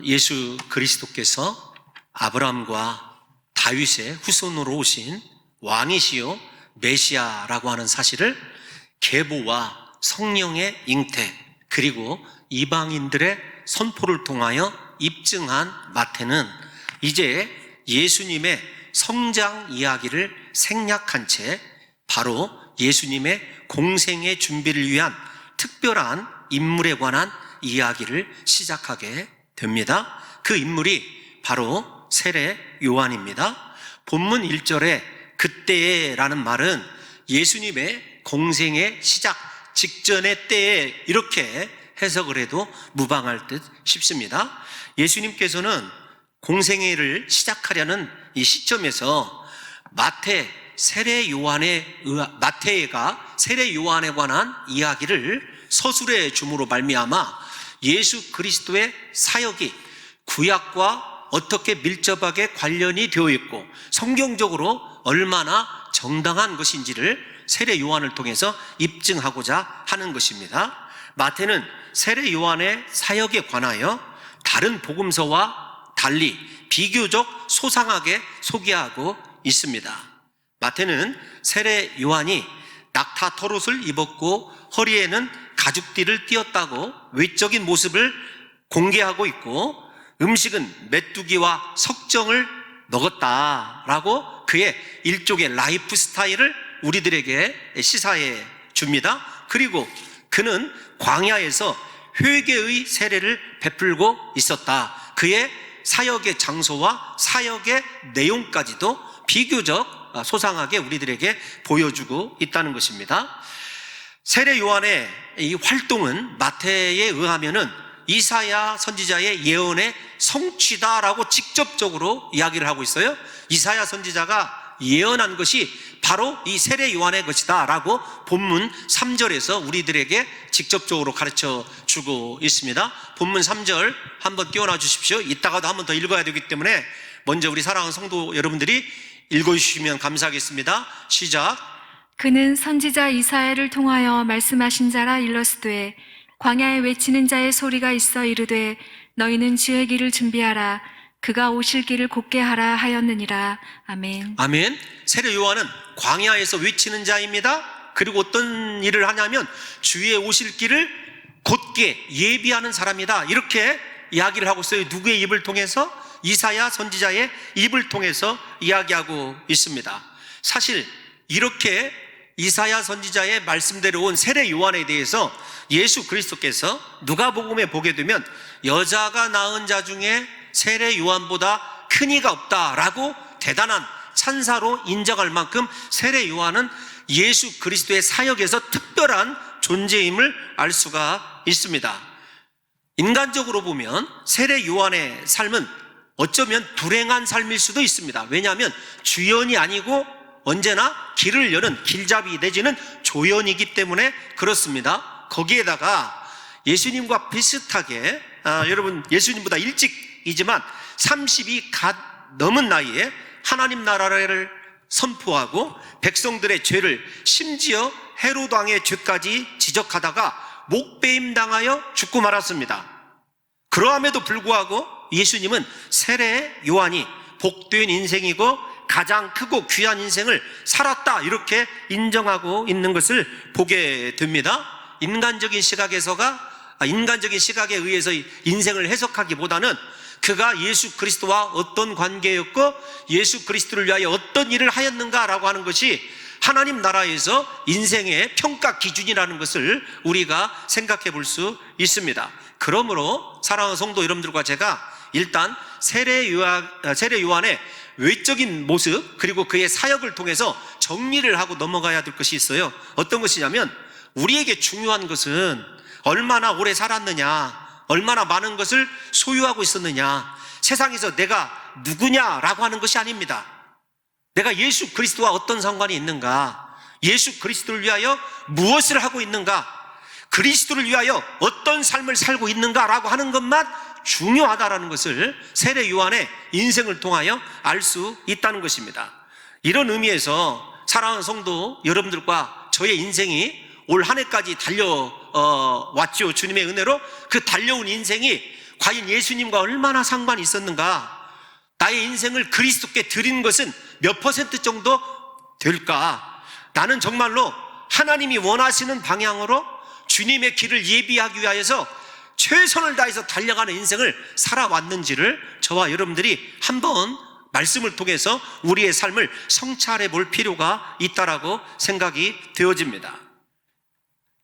예수 그리스도께서 아브라함과 다윗의 후손으로 오신 왕이시요 메시아라고 하는 사실을 계보와 성령의 잉태 그리고 이방인들의 선포를 통하여 입증한 마태는 이제 예수님의 성장 이야기를 생략한 채 바로 예수님의 공생의 준비를 위한 특별한 인물에 관한 이야기를 시작하게 됩니다. 그 인물이 바로 세례 요한입니다. 본문 1절에 그때라는 말은 예수님의 공생의 시작 직전의 때에 이렇게 해석을 해도 무방할 듯 싶습니다. 예수님께서는 공생애를 시작하려는 이 시점에서 마태가 세례 요한에 관한 이야기를 서술해 줌으로 말미암아 예수 그리스도의 사역이 구약과 어떻게 밀접하게 관련이 되어 있고 성경적으로 얼마나 정당한 것인지를 세례 요한을 통해서 입증하고자 하는 것입니다. 마태는 세례 요한의 사역에 관하여 다른 복음서와 달리 비교적 소상하게 소개하고 있습니다. 마태는 세례 요한이 낙타 털옷을 입었고 허리에는 가죽띠를 띄었다고 외적인 모습을 공개하고 있고 음식은 메뚜기와 석정을 먹었다라고 그의 일종의 라이프 스타일을 우리들에게 시사해 줍니다. 그리고 그는 광야에서 회개의 세례를 베풀고 있었다. 그의 사역의 장소와 사역의 내용까지도 비교적 소상하게 우리들에게 보여주고 있다는 것입니다. 세례 요한의 이 활동은 마태에 의하면은 이사야 선지자의 예언의 성취다라고 직접적으로 이야기를 하고 있어요. 이사야 선지자가 예언한 것이 바로 이 세례 요한의 것이다 라고 본문 3절에서 우리들에게 직접적으로 가르쳐 주고 있습니다. 본문 3절 한번 띄워놔 주십시오. 이따가도 한번 더 읽어야 되기 때문에 먼저 우리 사랑하는 성도 여러분들이 읽어주시면 감사하겠습니다. 시작. 그는 선지자 이사야를 통하여 말씀하신 자라 일러스되 광야에 외치는 자의 소리가 있어 이르되 너희는 주의 길을 준비하라 그가 오실 길을 곧게 하라 하였느니라. 아멘. 아멘. 세례 요한은 광야에서 외치는 자입니다. 그리고 어떤 일을 하냐면 주의 오실 길을 곧게 예비하는 사람이다. 이렇게 이야기를 하고 있어요. 누구의 입을 통해서? 이사야 선지자의 입을 통해서 이야기하고 있습니다. 사실 이렇게 이사야 선지자의 말씀대로 온 세례 요한에 대해서 예수 그리스도께서 누가복음에 보게 되면 여자가 낳은 자 중에 세례 요한보다 큰 이가 없다라고 대단한 찬사로 인정할 만큼 세례 요한은 예수 그리스도의 사역에서 특별한 존재임을 알 수가 있습니다. 인간적으로 보면 세례 요한의 삶은 어쩌면 불행한 삶일 수도 있습니다. 왜냐하면 주연이 아니고 언제나 길을 여는 길잡이 내지는 조연이기 때문에 그렇습니다. 거기에다가 예수님과 비슷하게 여러분 예수님보다 일찍이지만 30이 갓 넘은 나이에 하나님 나라를 선포하고 백성들의 죄를 심지어 헤롯 왕의 죄까지 지적하다가 목배임 당하여 죽고 말았습니다. 그러함에도 불구하고 예수님은 세례 요한이 복된 인생이고 가장 크고 귀한 인생을 살았다 이렇게 인정하고 있는 것을 보게 됩니다. 인간적인 시각에 의해서 인생을 해석하기보다는 그가 예수 그리스도와 어떤 관계였고 예수 그리스도를 위하여 어떤 일을 하였는가라고 하는 것이 하나님 나라에서 인생의 평가 기준이라는 것을 우리가 생각해 볼 수 있습니다. 그러므로 사랑하는 성도 여러분들과 제가 일단 세례 요한의 외적인 모습 그리고 그의 사역을 통해서 정리를 하고 넘어가야 될 것이 있어요. 어떤 것이냐면 우리에게 중요한 것은 얼마나 오래 살았느냐, 얼마나 많은 것을 소유하고 있었느냐, 세상에서 내가 누구냐라고 하는 것이 아닙니다. 내가 예수 그리스도와 어떤 상관이 있는가, 예수 그리스도를 위하여 무엇을 하고 있는가, 그리스도를 위하여 어떤 삶을 살고 있는가라고 하는 것만 중요하다라는 것을 세례 요한의 인생을 통하여 알 수 있다는 것입니다. 이런 의미에서 사랑하는 성도 여러분들과 저의 인생이 올 한 해까지 달려왔죠. 주님의 은혜로 그 달려온 인생이 과연 예수님과 얼마나 상관이 있었는가? 나의 인생을 그리스도께 드린 것은 몇 퍼센트 정도 될까? 나는 정말로 하나님이 원하시는 방향으로 주님의 길을 예비하기 위하여서 최선을 다해서 달려가는 인생을 살아왔는지를 저와 여러분들이 한번 말씀을 통해서 우리의 삶을 성찰해 볼 필요가 있다라고 생각이 되어집니다.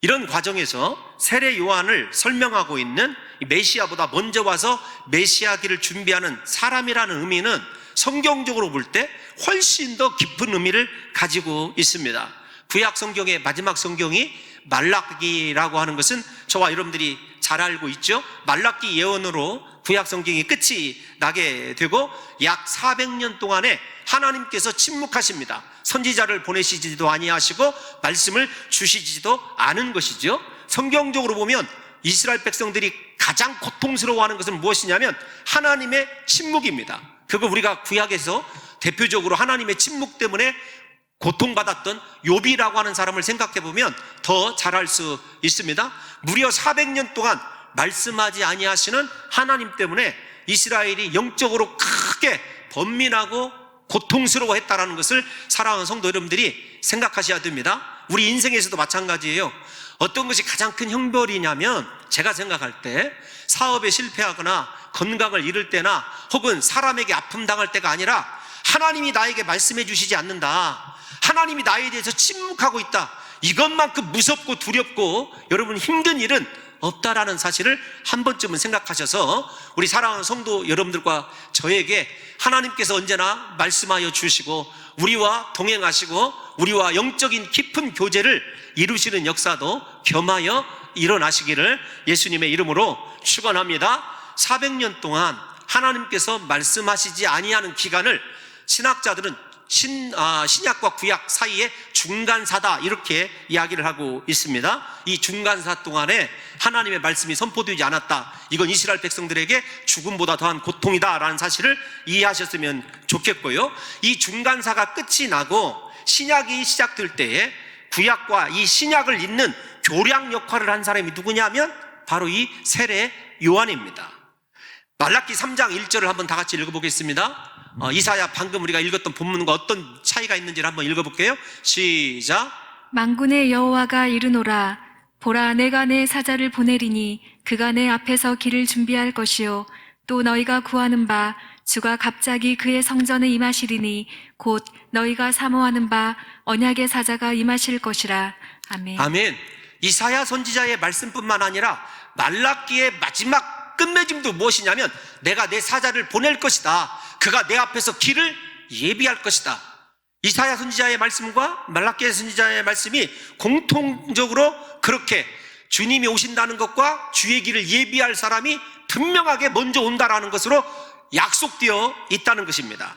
이런 과정에서 세례 요한을 설명하고 있는 메시아보다 먼저 와서 메시아기를 준비하는 사람이라는 의미는 성경적으로 볼 때 훨씬 더 깊은 의미를 가지고 있습니다. 구약 성경의 마지막 성경이 말라기라고 하는 것은 저와 여러분들이 잘 알고 있죠. 말라기 예언으로 구약 성경이 끝이 나게 되고 약 400년 동안에 하나님께서 침묵하십니다. 선지자를 보내시지도 아니하시고 말씀을 주시지도 않은 것이죠. 성경적으로 보면 이스라엘 백성들이 가장 고통스러워하는 것은 무엇이냐면 하나님의 침묵입니다. 그거 우리가 구약에서 대표적으로 하나님의 침묵 때문에 고통받았던 욥이라고 하는 사람을 생각해 보면 더 잘 알 수 있습니다. 무려 400년 동안 말씀하지 아니하시는 하나님 때문에 이스라엘이 영적으로 크게 번민하고 고통스러워했다라는 것을 사랑하는 성도 여러분들이 생각하셔야 됩니다. 우리 인생에서도 마찬가지예요. 어떤 것이 가장 큰 형벌이냐면 제가 생각할 때 사업에 실패하거나 건강을 잃을 때나 혹은 사람에게 아픔 당할 때가 아니라 하나님이 나에게 말씀해 주시지 않는다, 하나님이 나에 대해서 침묵하고 있다, 이것만큼 무섭고 두렵고 여러분 힘든 일은 없다라는 사실을 한 번쯤은 생각하셔서 우리 사랑하는 성도 여러분들과 저에게 하나님께서 언제나 말씀하여 주시고 우리와 동행하시고 우리와 영적인 깊은 교제를 이루시는 역사도 겸하여 일어나시기를 예수님의 이름으로 축원합니다. 400년 동안 하나님께서 말씀하시지 아니하는 기간을 신학자들은 신약과 구약 사이의 중간사다 이렇게 이야기를 하고 있습니다. 이 중간사 동안에 하나님의 말씀이 선포되지 않았다, 이건 이스라엘 백성들에게 죽음보다 더한 고통이다라는 사실을 이해하셨으면 좋겠고요. 이 중간사가 끝이 나고 신약이 시작될 때에 구약과 이 신약을 잇는 교량 역할을 한 사람이 누구냐면 바로 이 세례 요한입니다. 말라기 3장 1절을 한번 다 같이 읽어보겠습니다. 이사야 방금 우리가 읽었던 본문과 어떤 차이가 있는지를 한번 읽어볼게요. 시작. 만군의 여호와가 이르노라. 보라, 내가 내 사자를 보내리니 그가 내 앞에서 길을 준비할 것이요 또 너희가 구하는 바 주가 갑자기 그의 성전에 임하시리니 곧 너희가 사모하는 바 언약의 사자가 임하실 것이라. 아멘. 아멘. 이사야 선지자의 말씀뿐만 아니라 말라기의 마지막 끝맺음도 무엇이냐면 내가 내 사자를 보낼 것이다, 그가 내 앞에서 길을 예비할 것이다. 이사야 선지자의 말씀과 말라기 선지자의 말씀이 공통적으로 그렇게 주님이 오신다는 것과 주의 길을 예비할 사람이 분명하게 먼저 온다라는 것으로 약속되어 있다는 것입니다.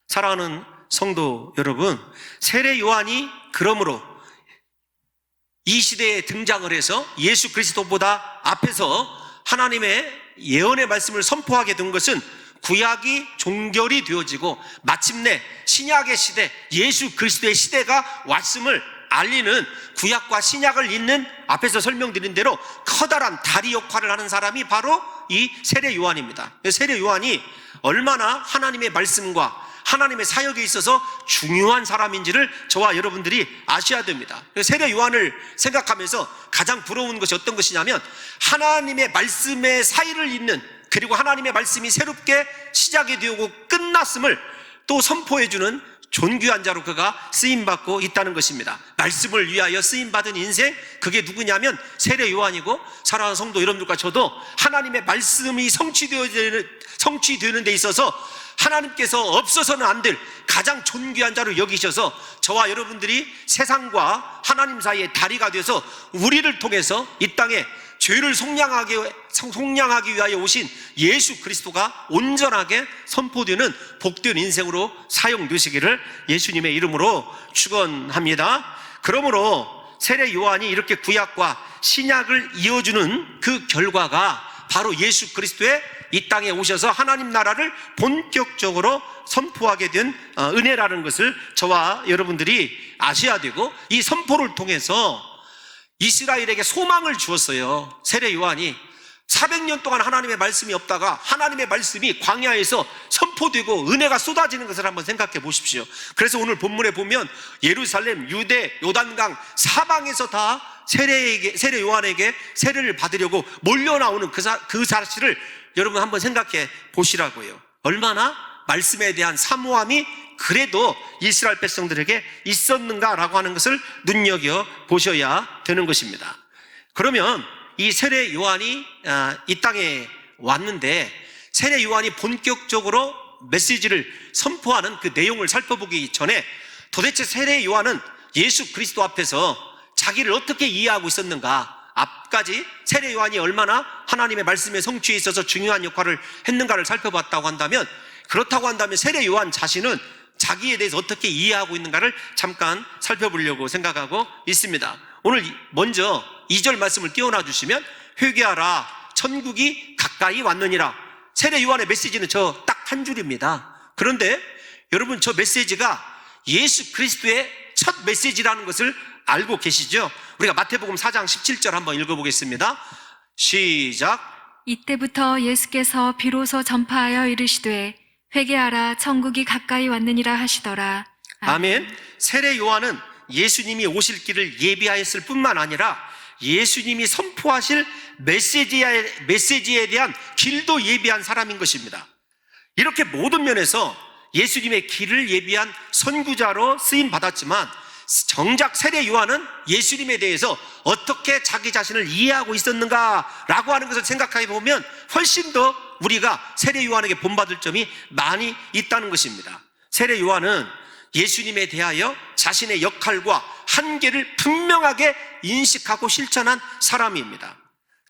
사랑하는 성도 여러분, 세례 요한이 그러므로 이 시대에 등장을 해서 예수 그리스도보다 앞에서 하나님의 예언의 말씀을 선포하게 된 것은 구약이 종결이 되어지고 마침내 신약의 시대, 예수 그리스도의 시대가 왔음을 알리는 구약과 신약을 잇는 앞에서 설명드린 대로 커다란 다리 역할을 하는 사람이 바로 이 세례 요한입니다. 세례 요한이 얼마나 하나님의 말씀과 하나님의 사역에 있어서 중요한 사람인지를 저와 여러분들이 아셔야 됩니다. 세례 요한을 생각하면서 가장 부러운 것이 어떤 것이냐면 하나님의 말씀의 사이를 잇는, 그리고 하나님의 말씀이 새롭게 시작이 되고 끝났음을 또 선포해주는 존귀한 자로 그가 쓰임받고 있다는 것입니다. 말씀을 위하여 쓰임받은 인생, 그게 누구냐면 세례 요한이고, 사랑하는 성도 여러분들과 저도 하나님의 말씀이 성취되는 데 있어서 하나님께서 없어서는 안 될 가장 존귀한 자로 여기셔서 저와 여러분들이 세상과 하나님 사이의 다리가 되어서 우리를 통해서 이 땅에 죄를 속량하기 위하여 오신 예수 그리스도가 온전하게 선포되는 복된 인생으로 사용되시기를 예수님의 이름으로 축원합니다. 그러므로 세례 요한이 이렇게 구약과 신약을 이어주는 그 결과가 바로 예수 그리스도의 이 땅에 오셔서 하나님 나라를 본격적으로 선포하게 된 은혜라는 것을 저와 여러분들이 아셔야 되고, 이 선포를 통해서 이스라엘에게 소망을 주었어요. 세례 요한이 400년 동안 하나님의 말씀이 없다가 하나님의 말씀이 광야에서 선포되고 은혜가 쏟아지는 것을 한번 생각해 보십시오. 그래서 오늘 본문에 보면 예루살렘, 유대, 요단강 사방에서 다 세례 요한에게 세례를 받으려고 몰려나오는 그 사실을 여러분 한번 생각해 보시라고요. 얼마나 말씀에 대한 사모함이 그래도 이스라엘 백성들에게 있었는가라고 하는 것을 눈여겨보셔야 되는 것입니다. 그러면 이 세례 요한이 이 땅에 왔는데 세례 요한이 본격적으로 메시지를 선포하는 그 내용을 살펴보기 전에 도대체 세례 요한은 예수 그리스도 앞에서 자기를 어떻게 이해하고 있었는가, 앞까지 세례 요한이 얼마나 하나님의 말씀의 성취에 있어서 중요한 역할을 했는가를 살펴봤다고 한다면, 그렇다고 한다면 세례 요한 자신은 자기에 대해서 어떻게 이해하고 있는가를 잠깐 살펴보려고 생각하고 있습니다. 오늘 먼저 2절 말씀을 띄워놔 주시면, 회개하라 천국이 가까이 왔느니라. 세례 요한의 메시지는 저 딱 한 줄입니다. 그런데 여러분, 저 메시지가 예수 그리스도의 첫 메시지라는 것을 알고 계시죠? 우리가 마태복음 4장 17절 한번 읽어보겠습니다. 시작. 이때부터 예수께서 비로소 전파하여 이르시되 회개하라 천국이 가까이 왔느니라 하시더라. 아멘. 세례 요한은 예수님이 오실 길을 예비하였을 뿐만 아니라 예수님이 선포하실 메시지에 대한 길도 예비한 사람인 것입니다. 이렇게 모든 면에서 예수님의 길을 예비한 선구자로 쓰임 받았지만, 정작 세례 요한은 예수님에 대해서 어떻게 자기 자신을 이해하고 있었는가라고 하는 것을 생각해 보면 훨씬 더 우리가 세례 요한에게 본받을 점이 많이 있다는 것입니다. 세례 요한은 예수님에 대하여 자신의 역할과 한계를 분명하게 인식하고 실천한 사람입니다.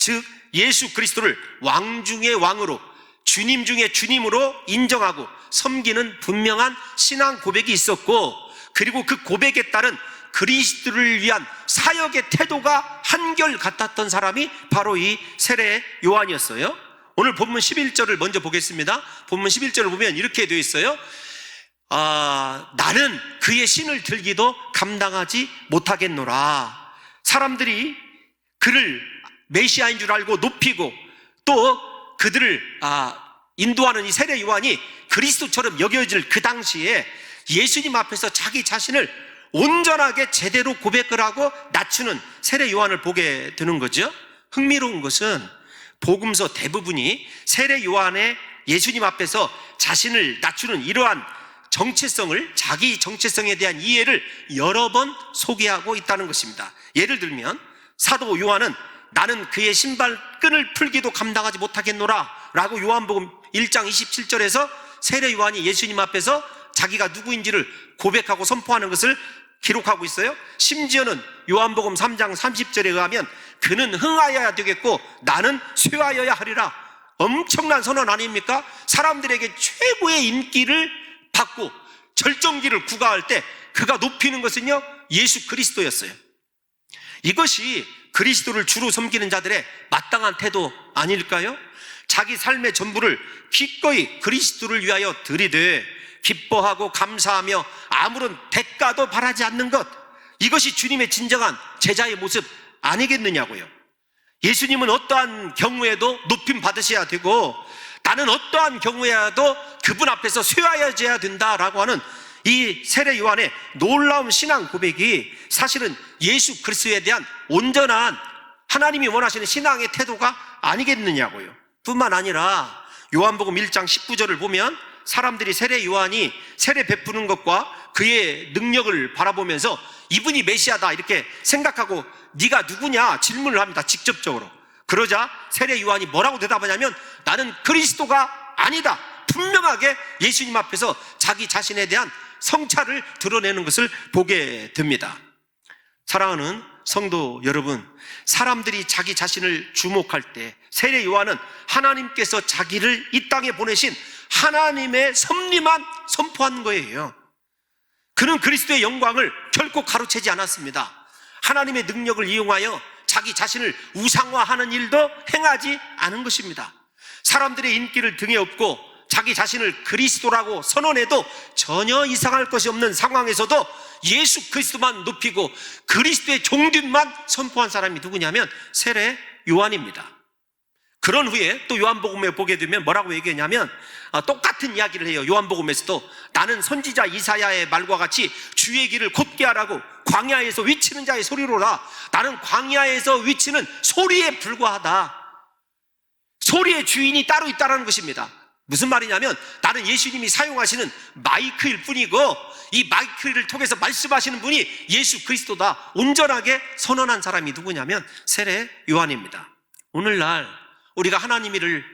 즉 예수 그리스도를 왕 중의 왕으로, 주님 중의 주님으로 인정하고 섬기는 분명한 신앙 고백이 있었고, 그리고 그 고백에 따른 그리스도를 위한 사역의 태도가 한결같았던 사람이 바로 이 세례 요한이었어요. 오늘 본문 11절을 먼저 보겠습니다. 본문 11절을 보면 이렇게 되어 있어요. 나는 그의 신을 들기도 감당하지 못하겠노라. 사람들이 그를 메시아인 줄 알고 높이고, 또 그들을 인도하는 이 세례 요한이 그리스도처럼 여겨질 그 당시에 예수님 앞에서 자기 자신을 온전하게 제대로 고백을 하고 낮추는 세례 요한을 보게 되는 거죠. 흥미로운 것은 복음서 대부분이 세례 요한의 예수님 앞에서 자신을 낮추는 이러한 정체성을, 자기 정체성에 대한 이해를 여러 번 소개하고 있다는 것입니다. 예를 들면 사도 요한은 나는 그의 신발끈을 풀기도 감당하지 못하겠노라 라고 요한복음 1장 27절에서 세례 요한이 예수님 앞에서 자기가 누구인지를 고백하고 선포하는 것을 기록하고 있어요. 심지어는 요한복음 3장 30절에 의하면 그는 흥하여야 되겠고 나는 쇠하여야 하리라. 엄청난 선언 아닙니까? 사람들에게 최고의 인기를 받고 절정기를 구가할 때 그가 높이는 것은요, 예수 그리스도였어요. 이것이 그리스도를 주로 섬기는 자들의 마땅한 태도 아닐까요? 자기 삶의 전부를 기꺼이 그리스도를 위하여 드리되 기뻐하고 감사하며 아무런 대가도 바라지 않는 것, 이것이 주님의 진정한 제자의 모습 아니겠느냐고요. 예수님은 어떠한 경우에도 높임 받으셔야 되고 나는 어떠한 경우에도 그분 앞에서 쇠하여져야 된다라고 하는 이 세례 요한의 놀라운 신앙 고백이 사실은 예수 그리스도에 대한 온전한 하나님이 원하시는 신앙의 태도가 아니겠느냐고요. 뿐만 아니라 요한복음 1장 19절을 보면 사람들이 세례 요한이 세례 베푸는 것과 그의 능력을 바라보면서 이분이 메시아다 이렇게 생각하고 네가 누구냐 질문을 합니다. 직접적으로. 그러자 세례 요한이 뭐라고 대답하냐면 나는 그리스도가 아니다. 분명하게 예수님 앞에서 자기 자신에 대한 성찰을 드러내는 것을 보게 됩니다. 사랑하는 성도 여러분, 사람들이 자기 자신을 주목할 때 세례 요한은 하나님께서 자기를 이 땅에 보내신 하나님의 섭리만 선포한 거예요. 그는 그리스도의 영광을 결코 가로채지 않았습니다. 하나님의 능력을 이용하여 자기 자신을 우상화하는 일도 행하지 않은 것입니다. 사람들의 인기를 등에 업고 자기 자신을 그리스도라고 선언해도 전혀 이상할 것이 없는 상황에서도 예수 그리스도만 높이고 그리스도의 종됨만 선포한 사람이 누구냐면 세례 요한입니다. 그런 후에 또 요한복음에 보게 되면 뭐라고 얘기하냐면 똑같은 이야기를 해요. 요한복음에서도 나는 선지자 이사야의 말과 같이 주의 길을 곧게 하라고 광야에서 외치는 자의 소리로라. 나는 광야에서 외치는 소리에 불과하다. 소리의 주인이 따로 있다는 것입니다. 무슨 말이냐면 나는 예수님이 사용하시는 마이크일 뿐이고 이 마이크를 통해서 말씀하시는 분이 예수 그리스도다. 온전하게 선언한 사람이 누구냐면 세례 요한입니다. 오늘날 우리가 하나님 일을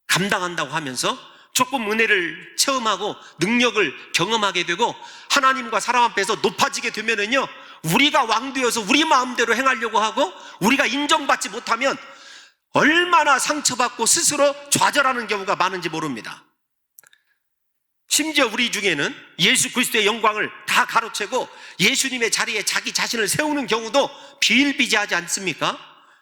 감당한다고 하면서 조금 은혜를 체험하고 능력을 경험하게 되고 하나님과 사람 앞에서 높아지게 되면은요, 우리가 왕되어서 우리 마음대로 행하려고 하고 우리가 인정받지 못하면 얼마나 상처받고 스스로 좌절하는 경우가 많은지 모릅니다. 심지어 우리 중에는 예수 그리스도의 영광을 다 가로채고 예수님의 자리에 자기 자신을 세우는 경우도 비일비재하지 않습니까?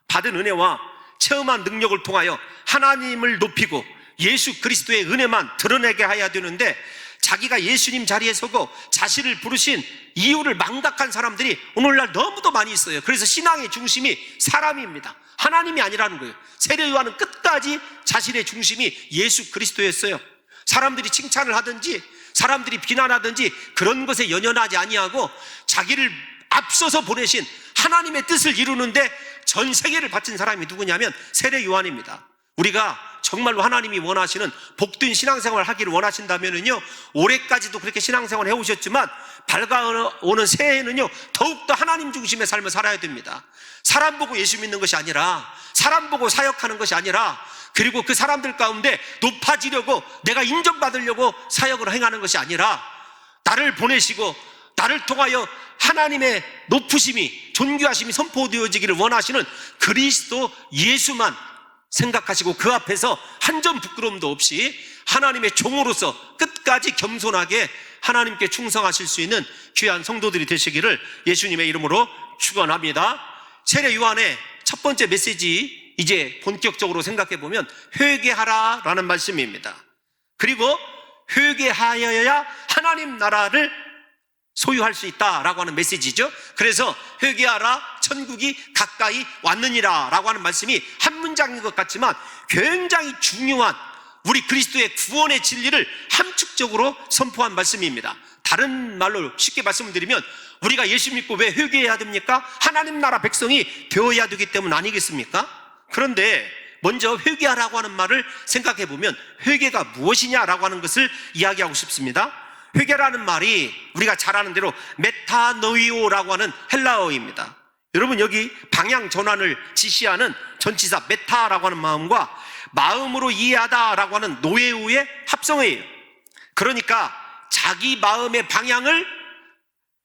받은 은혜와 체험한 능력을 통하여 하나님을 높이고 예수 그리스도의 은혜만 드러내게 해야 되는데 자기가 예수님 자리에 서고 자신을 부르신 이유를 망각한 사람들이 오늘날 너무도 많이 있어요. 그래서 신앙의 중심이 사람입니다. 하나님이 아니라는 거예요. 세례 요한은 끝까지 자신의 중심이 예수 그리스도였어요. 사람들이 칭찬을 하든지 사람들이 비난하든지 그런 것에 연연하지 아니하고 자기를 앞서서 보내신 하나님의 뜻을 이루는데 전 세계를 바친 사람이 누구냐면 세례 요한입니다. 우리가 정말로 하나님이 원하시는 복된 신앙생활을 하기를 원하신다면요, 올해까지도 그렇게 신앙생활을 해오셨지만 밝아오는 새해에는요 더욱더 하나님 중심의 삶을 살아야 됩니다. 사람 보고 예수 믿는 것이 아니라, 사람 보고 사역하는 것이 아니라, 그리고 그 사람들 가운데 높아지려고 내가 인정받으려고 사역을 행하는 것이 아니라 나를 보내시고 나를 통하여 하나님의 높으심이, 존귀하심이 선포되어지기를 원하시는 그리스도 예수만 생각하시고 그 앞에서 한 점 부끄러움도 없이 하나님의 종으로서 끝까지 겸손하게 하나님께 충성하실 수 있는 귀한 성도들이 되시기를 예수님의 이름으로 축원합니다. 세례 요한의 첫 번째 메시지, 이제 본격적으로 생각해 보면 회개하라라는 말씀입니다. 그리고 회개하여야 하나님 나라를 소유할 수 있다라고 하는 메시지죠. 그래서 회개하라, 천국이 가까이 왔느니라 라고 하는 말씀이 한 문장인 것 같지만 굉장히 중요한 우리 그리스도의 구원의 진리를 함축적으로 선포한 말씀입니다. 다른 말로 쉽게 말씀을 드리면 우리가 예수 믿고 왜 회개해야 됩니까? 하나님 나라 백성이 되어야 되기 때문 아니겠습니까? 그런데 먼저 회개하라고 하는 말을 생각해 보면 회개가 무엇이냐라고 하는 것을 이야기하고 싶습니다. 회개라는 말이 우리가 잘 아는 대로 메타노이오라고 하는 헬라어입니다. 여러분, 여기 방향 전환을 지시하는 전치사 메타라고 하는 마음과 마음으로 이해하다라고 하는 노에우의 합성어예요. 그러니까 자기 마음의 방향을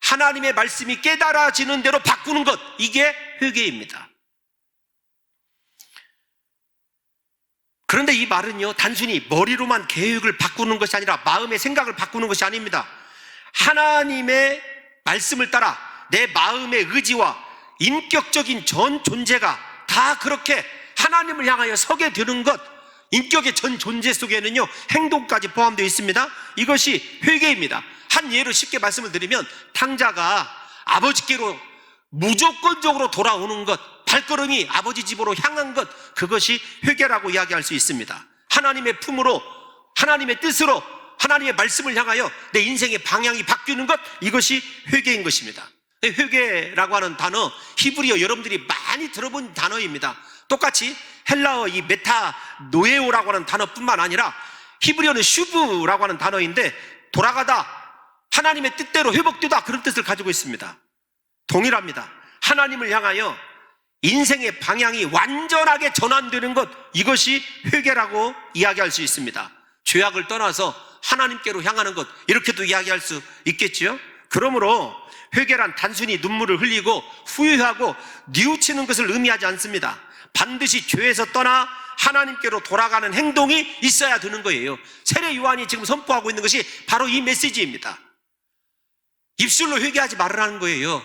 하나님의 말씀이 깨달아지는 대로 바꾸는 것, 이게 회개입니다. 그런데 이 말은요, 단순히 머리로만 계획을 바꾸는 것이 아니라 마음의 생각을 바꾸는 것이 아닙니다. 하나님의 말씀을 따라 내 마음의 의지와 인격적인 전 존재가 다 그렇게 하나님을 향하여 서게 되는 것, 인격의 전 존재 속에는요 행동까지 포함되어 있습니다. 이것이 회개입니다. 한 예로 쉽게 말씀을 드리면 탕자가 아버지께로 무조건적으로 돌아오는 것, 발걸음이 아버지 집으로 향한 것, 그것이 회개라고 이야기할 수 있습니다. 하나님의 품으로, 하나님의 뜻으로, 하나님의 말씀을 향하여 내 인생의 방향이 바뀌는 것, 이것이 회개인 것입니다. 회개라고 하는 단어, 히브리어 여러분들이 많이 들어본 단어입니다. 똑같이 헬라어 이 메타노에오라고 하는 단어뿐만 아니라 히브리어는 슈브라고 하는 단어인데 돌아가다, 하나님의 뜻대로 회복되다, 그런 뜻을 가지고 있습니다. 동일합니다. 하나님을 향하여 인생의 방향이 완전하게 전환되는 것, 이것이 회개라고 이야기할 수 있습니다. 죄악을 떠나서 하나님께로 향하는 것, 이렇게도 이야기할 수 있겠지요. 그러므로 회개란 단순히 눈물을 흘리고 후회하고 뉘우치는 것을 의미하지 않습니다. 반드시 죄에서 떠나 하나님께로 돌아가는 행동이 있어야 되는 거예요. 세례 요한이 지금 선포하고 있는 것이 바로 이 메시지입니다. 입술로 회개하지 말으라는 거예요.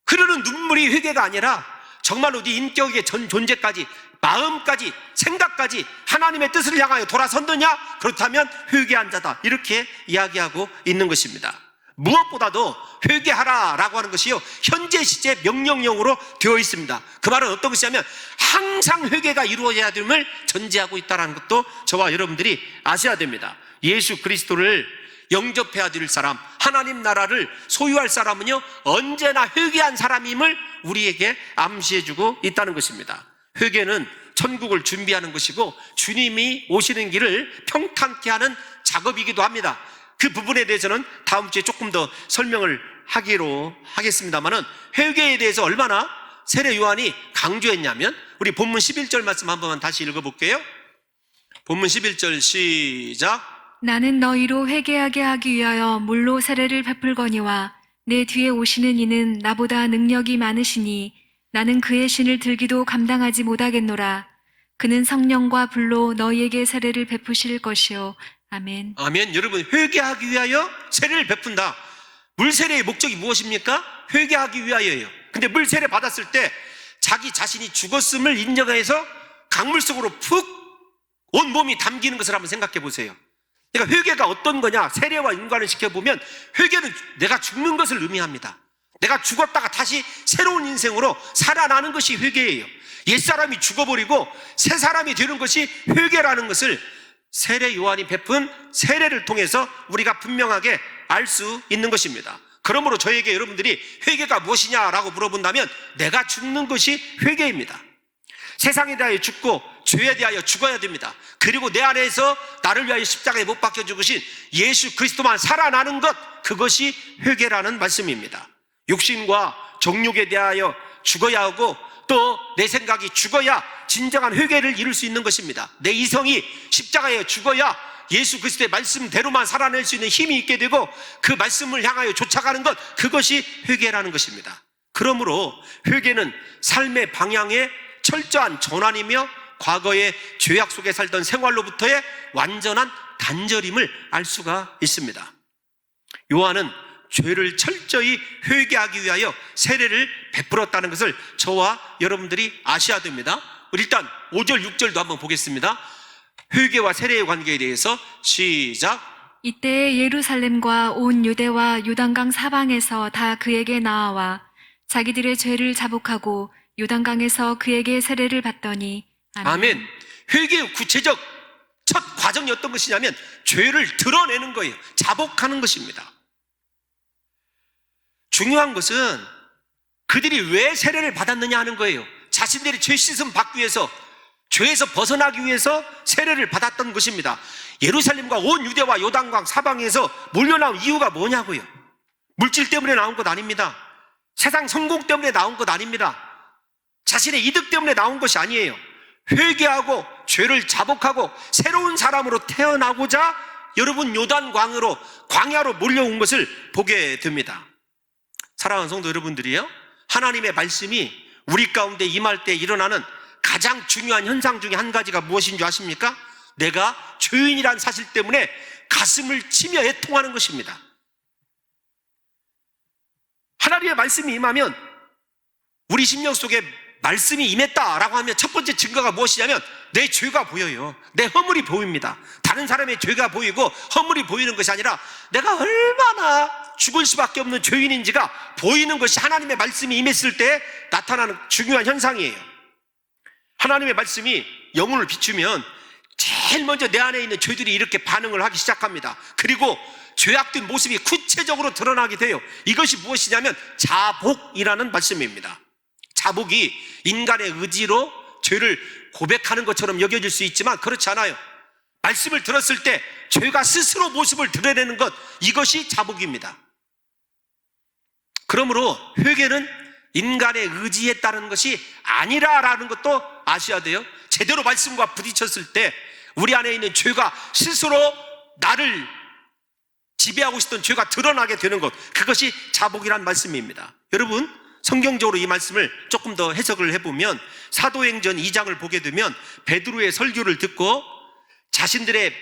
흐르는 눈물이 회개가 아니라 정말로 네 인격의 전 존재까지, 마음까지, 생각까지 하나님의 뜻을 향하여 돌아선느냐? 그렇다면 회개한 자다, 이렇게 이야기하고 있는 것입니다. 무엇보다도 회개하라라고 하는 것이요, 현재 시제 명령형으로 되어 있습니다. 그 말은 어떤 것이냐면 항상 회개가 이루어져야 됨을 전제하고 있다는 것도 저와 여러분들이 아셔야 됩니다. 예수 그리스도를 영접해야 될 사람, 하나님 나라를 소유할 사람은요, 언제나 회개한 사람임을 우리에게 암시해주고 있다는 것입니다. 회개는 천국을 준비하는 것이고 주님이 오시는 길을 평탄케 하는 작업이기도 합니다. 그 부분에 대해서는 다음 주에 조금 더 설명을 하기로 하겠습니다만은, 회개에 대해서 얼마나 세례 요한이 강조했냐면, 우리 본문 11절 말씀 한 번만 다시 읽어볼게요. 본문 11절 시작. 나는 너희로 회개하게 하기 위하여 물로 세례를 베풀거니와 내 뒤에 오시는 이는 나보다 능력이 많으시니 나는 그의 신을 들기도 감당하지 못하겠노라. 그는 성령과 불로 너희에게 세례를 베푸실 것이요. 아멘. 아멘. 여러분, 회개하기 위하여 세례를 베푼다. 물세례의 목적이 무엇입니까? 회개하기 위하여예요. 근데 물세례 받았을 때 자기 자신이 죽었음을 인정해서 강물 속으로 푹 온 몸이 담기는 것을 한번 생각해 보세요. 그러니까 회개가 어떤 거냐, 세례와 연관을 시켜보면 회개는 내가 죽는 것을 의미합니다. 내가 죽었다가 다시 새로운 인생으로 살아나는 것이 회개예요. 옛사람이 죽어버리고 새 사람이 되는 것이 회개라는 것을 세례 요한이 베푼 세례를 통해서 우리가 분명하게 알 수 있는 것입니다. 그러므로 저에게 여러분들이 회개가 무엇이냐라고 물어본다면 내가 죽는 것이 회개입니다. 세상에 대하여 죽고 죄에 대하여 죽어야 됩니다. 그리고 내 안에서 나를 위하여 십자가에 못 박혀 죽으신 예수 그리스도만 살아나는 것, 그것이 회개라는 말씀입니다. 육신과 정욕에 대하여 죽어야 하고 또 내 생각이 죽어야 진정한 회개를 이룰 수 있는 것입니다. 내 이성이 십자가에 죽어야 예수 그리스도의 말씀대로만 살아낼 수 있는 힘이 있게 되고 그 말씀을 향하여 쫓아가는 것, 그것이 회개라는 것입니다. 그러므로 회개는 삶의 방향의 철저한 전환이며 과거의 죄악 속에 살던 생활로부터의 완전한 단절임을 알 수가 있습니다. 요한은 죄를 철저히 회개하기 위하여 세례를 베풀었다는 것을 저와 여러분들이 아셔야 됩니다. 일단 5절 6절도 한번 보겠습니다. 회개와 세례의 관계에 대해서 시작. 이때 예루살렘과 온 유대와 요단강 사방에서 다 그에게 나아와 자기들의 죄를 자복하고 요단강에서 그에게 세례를 받더니 아멘. 회개의 구체적 첫 과정이 어떤 것이냐면 죄를 드러내는 거예요. 자복하는 것입니다. 중요한 것은 그들이 왜 세례를 받았느냐 하는 거예요. 자신들이 죄 씻음 받기 위해서, 죄에서 벗어나기 위해서 세례를 받았던 것입니다. 예루살렘과 온 유대와 요단강 사방에서 몰려나온 이유가 뭐냐고요. 물질 때문에 나온 것 아닙니다. 세상 성공 때문에 나온 것 아닙니다. 자신의 이득 때문에 나온 것이 아니에요. 회개하고 죄를 자복하고 새로운 사람으로 태어나고자 여러분 요단강으로, 광야로 몰려온 것을 보게 됩니다. 사랑하는 성도 여러분들이요, 하나님의 말씀이 우리 가운데 임할 때 일어나는 가장 중요한 현상 중에 한 가지가 무엇인 줄 아십니까? 내가 죄인이란 사실 때문에 가슴을 치며 애통하는 것입니다. 하나님의 말씀이 임하면, 우리 심령 속에 말씀이 임했다라고 하면 첫 번째 증거가 무엇이냐면 내 죄가 보여요. 내 허물이 보입니다. 다른 사람의 죄가 보이고 허물이 보이는 것이 아니라 내가 얼마나 죽을 수밖에 없는 죄인인지가 보이는 것이 하나님의 말씀이 임했을 때 나타나는 중요한 현상이에요. 하나님의 말씀이 영혼을 비추면 제일 먼저 내 안에 있는 죄들이 이렇게 반응을 하기 시작합니다. 그리고 죄악된 모습이 구체적으로 드러나게 돼요. 이것이 무엇이냐면 자복이라는 말씀입니다. 자복이 인간의 의지로 죄를 고백하는 것처럼 여겨질 수 있지만 그렇지 않아요. 말씀을 들었을 때 죄가 스스로 모습을 드러내는 것, 이것이 자복입니다. 그러므로 회개는 인간의 의지에 따른 것이 아니라라는 것도 아셔야 돼요. 제대로 말씀과 부딪혔을 때 우리 안에 있는 죄가 스스로 나를 지배하고 있었던 죄가 드러나게 되는 것, 그것이 자복이란 말씀입니다. 여러분, 성경적으로 이 말씀을 조금 더 해석을 해보면 사도행전 2장을 보게 되면 베드로의 설교를 듣고 자신들의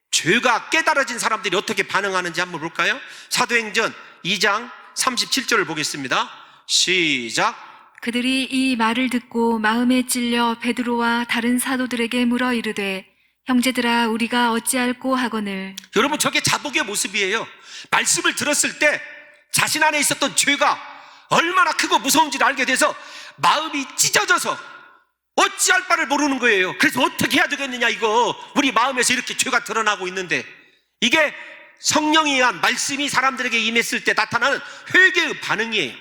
죄가 깨달아진 사람들이 어떻게 반응하는지 한번 볼까요? 사도행전 2장 37절을 보겠습니다. 시작. 그들이 이 말을 듣고 마음에 찔려 베드로와 다른 사도들에게 물어 이르되 형제들아 우리가 어찌할꼬 하거늘. 여러분, 저게 자복의 모습이에요. 말씀을 들었을 때 자신 안에 있었던 죄가 얼마나 크고 무서운지를 알게 돼서 마음이 찢어져서 어찌할 바를 모르는 거예요. 그래서 어떻게 해야 되겠느냐, 이거 우리 마음에서 이렇게 죄가 드러나고 있는데, 이게 성령에 의한 말씀이 사람들에게 임했을 때 나타나는 회개의 반응이에요.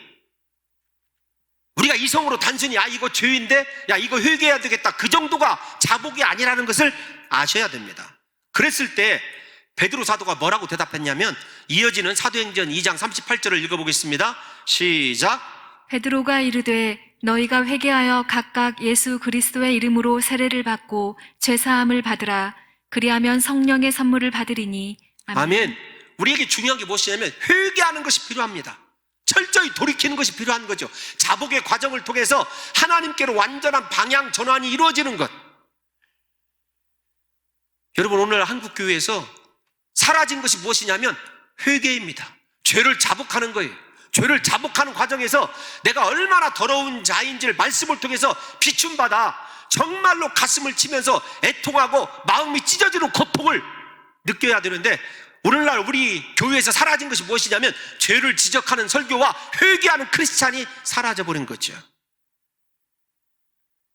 우리가 이성으로 단순히 이거 죄인데 이거 회개해야 되겠다, 그 정도가 자복이 아니라는 것을 아셔야 됩니다. 그랬을 때 베드로 사도가 뭐라고 대답했냐면, 이어지는 사도행전 2장 38절을 읽어보겠습니다. 시작. 베드로가 이르되 너희가 회개하여 각각 예수 그리스도의 이름으로 세례를 받고 죄사함을 받으라. 그리하면 성령의 선물을 받으리니. 아멘. 우리에게 중요한 게 무엇이냐면 회개하는 것이 필요합니다. 철저히 돌이키는 것이 필요한 거죠. 자복의 과정을 통해서 하나님께로 완전한 방향 전환이 이루어지는 것. 여러분, 오늘 한국교회에서 사라진 것이 무엇이냐면 회개입니다. 죄를 자복하는 거예요. 죄를 자복하는 과정에서 내가 얼마나 더러운 자인지를 말씀을 통해서 비춤받아 정말로 가슴을 치면서 애통하고 마음이 찢어지는 고통을 느껴야 되는데, 오늘날 우리 교회에서 사라진 것이 무엇이냐면 죄를 지적하는 설교와 회개하는 크리스찬이 사라져버린 거죠.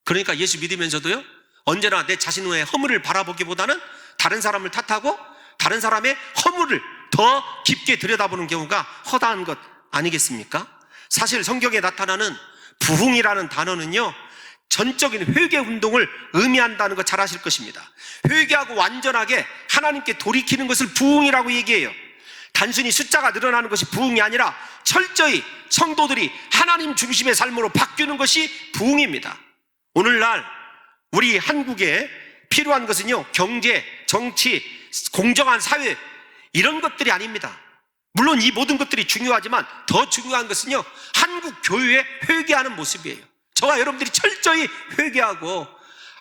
그러니까 예수 믿으면서도요, 언제나 내 자신의 허물을 바라보기보다는 다른 사람을 탓하고 다른 사람의 허물을 더 깊게 들여다보는 경우가 허다한 것 아니겠습니까? 사실 성경에 나타나는 부흥이라는 단어는요, 전적인 회개 운동을 의미한다는 것 잘 아실 것입니다. 회개하고 완전하게 하나님께 돌이키는 것을 부흥이라고 얘기해요. 단순히 숫자가 늘어나는 것이 부흥이 아니라 철저히 성도들이 하나님 중심의 삶으로 바뀌는 것이 부흥입니다. 오늘날 우리 한국에 필요한 것은요, 경제, 정치, 공정한 사회, 이런 것들이 아닙니다. 물론 이 모든 것들이 중요하지만 더 중요한 것은요, 한국 교회에 회개하는 모습이에요. 저와 여러분들이 철저히 회개하고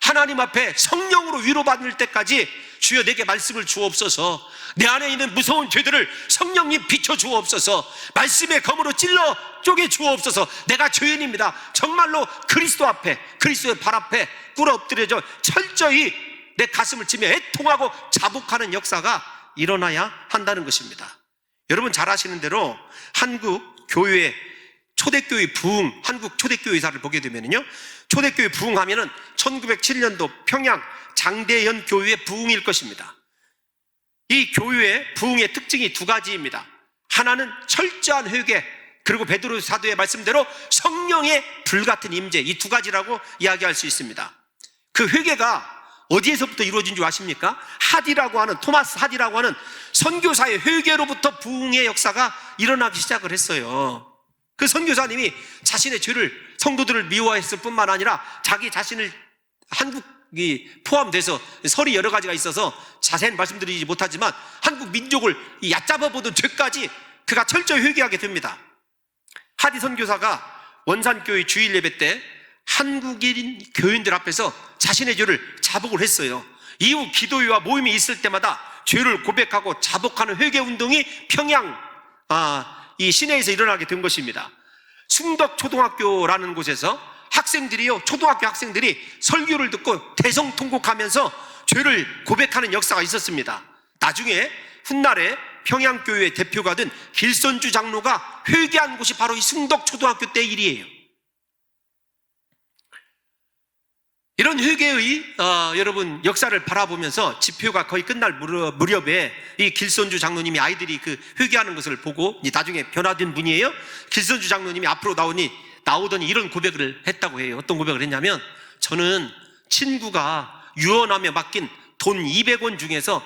하나님 앞에 성령으로 위로받을 때까지 주여 내게 말씀을 주옵소서, 내 안에 있는 무서운 죄들을 성령님 비춰주옵소서, 말씀의 검으로 찔러 쪼개 주옵소서, 내가 죄인입니다, 정말로 그리스도 앞에, 그리스도의 발 앞에 꿇어 엎드려져 철저히 내 가슴을 치며 애통하고 자복하는 역사가 일어나야 한다는 것입니다. 여러분 잘 아시는 대로 한국 교회 초대교회 부흥, 한국 초대교회사를 보게 되면요, 초대교회 부흥하면은 1907년도 평양 장대현 교회의 부흥일 것입니다. 이 교회의 부흥의 특징이 두 가지입니다. 하나는 철저한 회개, 그리고 베드로 사도의 말씀대로 성령의 불같은 임재, 이 두 가지라고 이야기할 수 있습니다. 그 회개가 어디에서부터 이루어진 줄 아십니까? 하디라고 하는, 토마스 하디라고 하는 선교사의 회개로부터 부흥의 역사가 일어나기 시작을 했어요. 그 선교사님이 자신의 죄를, 성도들을 미워했을 뿐만 아니라 자기 자신을, 한국이 포함돼서 설이 여러 가지가 있어서 자세히 말씀드리지 못하지만 한국 민족을 얕잡아 보던 죄까지 그가 철저히 회개하게 됩니다. 하디 선교사가 원산교회 주일 예배 때 한국인 교인들 앞에서 자신의 죄를 자복을 했어요. 이후 기도회와 모임이 있을 때마다 죄를 고백하고 자복하는 회개 운동이 평양 이 시내에서 일어나게 된 것입니다. 숭덕초등학교라는 곳에서 학생들이요, 초등학교 학생들이 설교를 듣고 대성통곡하면서 죄를 고백하는 역사가 있었습니다. 나중에 훗날에 평양교회 대표가 된 길선주 장로가 회개한 곳이 바로 이 숭덕초등학교 때 일이에요. 이런 회개의 여러분 역사를 바라보면서 집회가 거의 끝날 무렵에 이 길선주 장로님이 아이들이 그 회개하는 것을 보고 나중에 변화된 분이에요. 길선주 장로님이 앞으로 나오더니 이런 고백을 했다고 해요. 어떤 고백을 했냐면, 저는 친구가 유언하며 맡긴 돈 200원 중에서,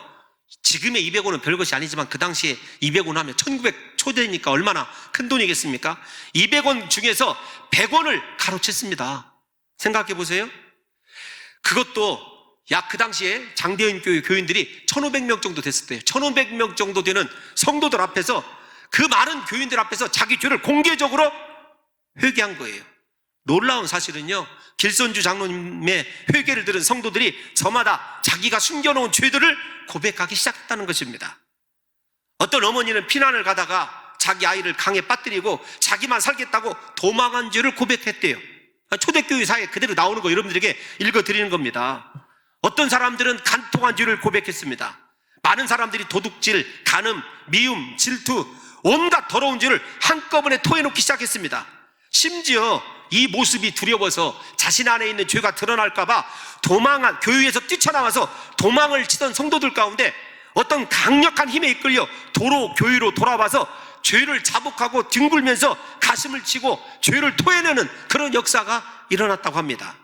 지금의 200원은 별것이 아니지만 그 당시에 200원 하면 1900 초대니까 얼마나 큰 돈이겠습니까? 200원 중에서 100원을 가로챘습니다. 생각해 보세요. 그것도 약 그 당시에 장대현 교회 교인들이 1500명 정도 됐을 때요, 1500명 정도 되는 성도들 앞에서, 그 많은 교인들 앞에서 자기 죄를 공개적으로 회개한 거예요. 놀라운 사실은요, 길선주 장로님의 회개를 들은 성도들이 저마다 자기가 숨겨놓은 죄들을 고백하기 시작했다는 것입니다. 어떤 어머니는 피난을 가다가 자기 아이를 강에 빠뜨리고 자기만 살겠다고 도망한 죄를 고백했대요. 초대교회 사에 그대로 나오는 거 여러분들에게 읽어드리는 겁니다. 어떤 사람들은 간통한 죄를 고백했습니다. 많은 사람들이 도둑질, 간음, 미움, 질투, 온갖 더러운 죄를 한꺼번에 토해놓기 시작했습니다. 심지어 이 모습이 두려워서 자신 안에 있는 죄가 드러날까봐 교회에서 뛰쳐나와서 도망을 치던 성도들 가운데 어떤 강력한 힘에 이끌려 도로 교회로 돌아와서 죄를 자복하고 뒹굴면서 가슴을 치고 죄를 토해내는 그런 역사가 일어났다고 합니다.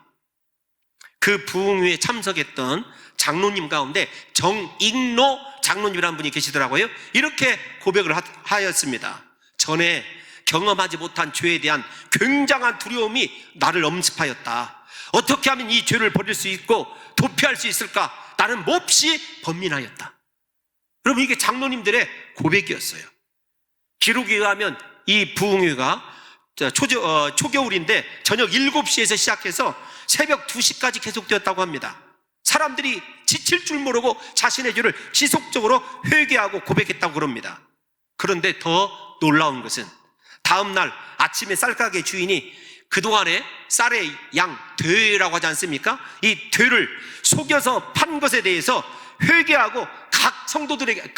그 부흥회에 참석했던 장로님 가운데 정익로 장로님이라는 분이 계시더라고요. 이렇게 고백을 하였습니다. 전에 경험하지 못한 죄에 대한 굉장한 두려움이 나를 엄습하였다. 어떻게 하면 이 죄를 버릴 수 있고 도피할 수 있을까? 나는 몹시 번민하였다. 여러분, 이게 장로님들의 고백이었어요. 기록에 의하면 이 부흥회가 초겨울인데 저녁 7시에서 시작해서 새벽 2시까지 계속되었다고 합니다. 사람들이 지칠 줄 모르고 자신의 죄를 지속적으로 회개하고 고백했다고 그럽니다. 그런데 더 놀라운 것은 다음날 아침에 쌀가게 주인이 그동안에 쌀의 양, 되라고 하지 않습니까? 이 되를 속여서 판 것에 대해서 회개하고 각 성도들에게,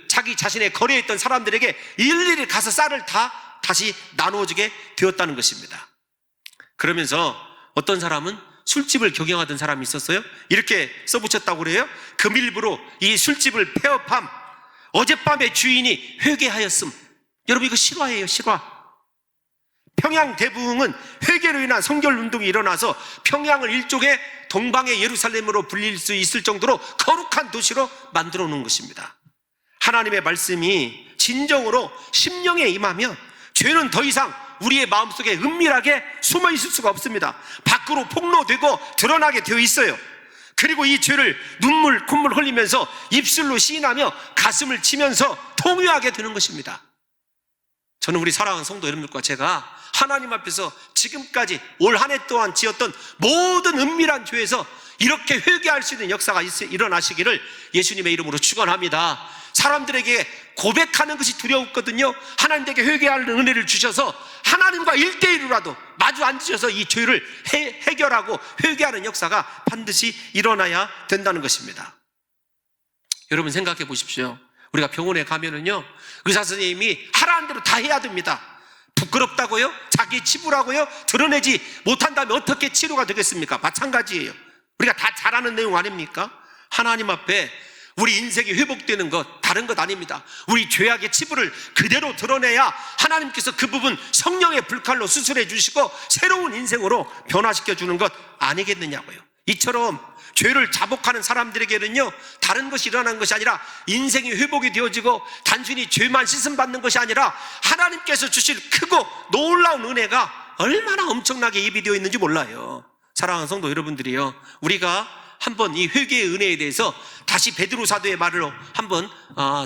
자기 자신의 거래에 있던 사람들에게 일일이 가서 쌀을 다시 나누어주게 되었다는 것입니다. 그러면서 어떤 사람은 술집을 경영하던 사람이 있었어요. 이렇게 써붙였다고 그래요. 금일부로 이 술집을 폐업함, 어젯밤에 주인이 회개하였음. 여러분, 이거 실화예요, 실화. 평양 대부흥은 회개로 인한 성결운동이 일어나서 평양을 일종의 동방의 예루살렘으로 불릴 수 있을 정도로 거룩한 도시로 만들어 놓은 것입니다. 하나님의 말씀이 진정으로 심령에 임하면 죄는 더 이상 우리의 마음속에 은밀하게 숨어 있을 수가 없습니다. 밖으로 폭로되고 드러나게 되어 있어요. 그리고 이 죄를 눈물, 콧물 흘리면서 입술로 시인하며 가슴을 치면서 통회하게 되는 것입니다. 저는 우리 사랑하는 성도 여러분들과 제가 하나님 앞에서 지금까지 올 한 해 동안 지었던 모든 은밀한 죄에서 이렇게 회개할 수 있는 역사가 일어나시기를 예수님의 이름으로 축원합니다. 사람들에게 고백하는 것이 두려웠거든요. 하나님께 회개하는 은혜를 주셔서 하나님과 1대1로라도 마주 앉으셔서 이 죄를 해결하고 회개하는 역사가 반드시 일어나야 된다는 것입니다. 여러분, 생각해 보십시오. 우리가 병원에 가면은요, 의사 선생님이 하라는 대로 다 해야 됩니다. 부끄럽다고요? 자기 치부라고요? 드러내지 못한다면 어떻게 치료가 되겠습니까? 마찬가지예요. 우리가 다 잘하는 내용 아닙니까? 하나님 앞에 우리 인생이 회복되는 것, 다른 것 아닙니다. 우리 죄악의 치부를 그대로 드러내야 하나님께서 그 부분 성령의 불칼로 수술해 주시고 새로운 인생으로 변화시켜 주는 것 아니겠느냐고요. 이처럼 죄를 자복하는 사람들에게는요, 다른 것이 일어난 것이 아니라 인생이 회복이 되어지고 단순히 죄만 씻음받는 것이 아니라 하나님께서 주실 크고 놀라운 은혜가 얼마나 엄청나게 예비되어 있는지 몰라요. 사랑하는 성도 여러분들이요, 우리가 한번 이 회개의 은혜에 대해서 다시 베드로 사도의 말을 한번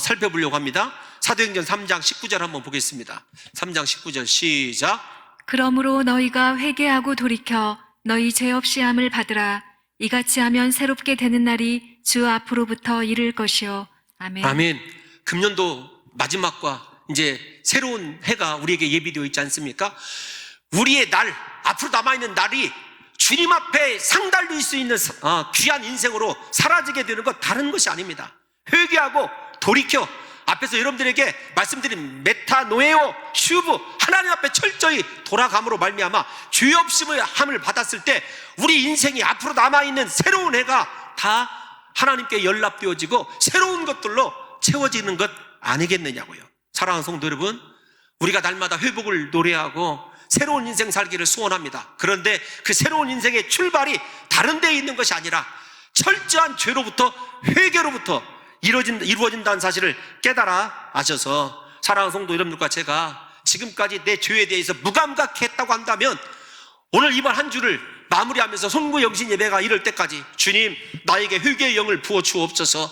살펴보려고 합니다. 사도행전 3장 19절 한번 보겠습니다. 3장 19절 시작. 그러므로 너희가 회개하고 돌이켜 너희 죄 없이 함을 받으라. 이같이 하면 새롭게 되는 날이 주 앞으로부터 이를 것이요. 아멘. 아멘. 금년도 마지막과 이제 새로운 해가 우리에게 예비되어 있지 않습니까? 우리의 날, 앞으로 남아있는 날이 주님 앞에 상달릴 수 있는 귀한 인생으로 사라지게 되는 것 다른 것이 아닙니다. 회개하고 돌이켜 앞에서 여러분들에게 말씀드린 메타노에오 슈브, 하나님 앞에 철저히 돌아감으로 말미암아 죄 없음의 함을 받았을 때 우리 인생이 앞으로 남아있는 새로운 해가 다 하나님께 연락되어지고 새로운 것들로 채워지는 것 아니겠느냐고요. 사랑하는 성도 여러분, 우리가 날마다 회복을 노래하고 새로운 인생 살기를 소원합니다. 그런데 그 새로운 인생의 출발이 다른 데에 있는 것이 아니라 철저한 죄로부터, 회개로부터 이루어진다는 사실을 깨달아 아셔서 사랑하는 성도 여러분들과 제가 지금까지 내 죄에 대해서 무감각했다고 한다면 오늘 이번 한 주를 마무리하면서 송구영신 예배가 이럴 때까지 주님, 나에게 회개의 영을 부어 주옵소서.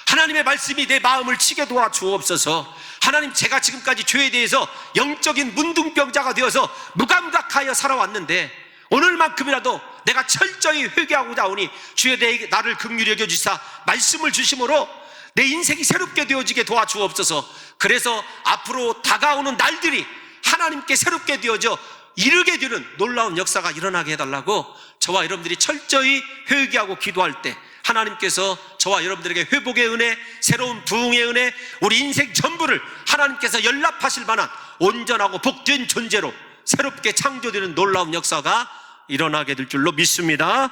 하나님의 말씀이 내 마음을 치게 도와 주옵소서. 하나님, 제가 지금까지 죄에 대해서 영적인 문둥병자가 되어서 무감각하여 살아왔는데 오늘만큼이라도 내가 철저히 회개하고자 하오니 주여 나를 긍휼히 여겨주시사 말씀을 주심으로 내 인생이 새롭게 되어지게 도와주옵소서. 그래서 앞으로 다가오는 날들이 하나님께 새롭게 되어져 이르게 되는 놀라운 역사가 일어나게 해달라고 저와 여러분들이 철저히 회개하고 기도할 때 하나님께서 저와 여러분들에게 회복의 은혜, 새로운 부흥의 은혜, 우리 인생 전부를 하나님께서 연락하실 만한 온전하고 복된 존재로 새롭게 창조되는 놀라운 역사가 일어나게 될 줄로 믿습니다.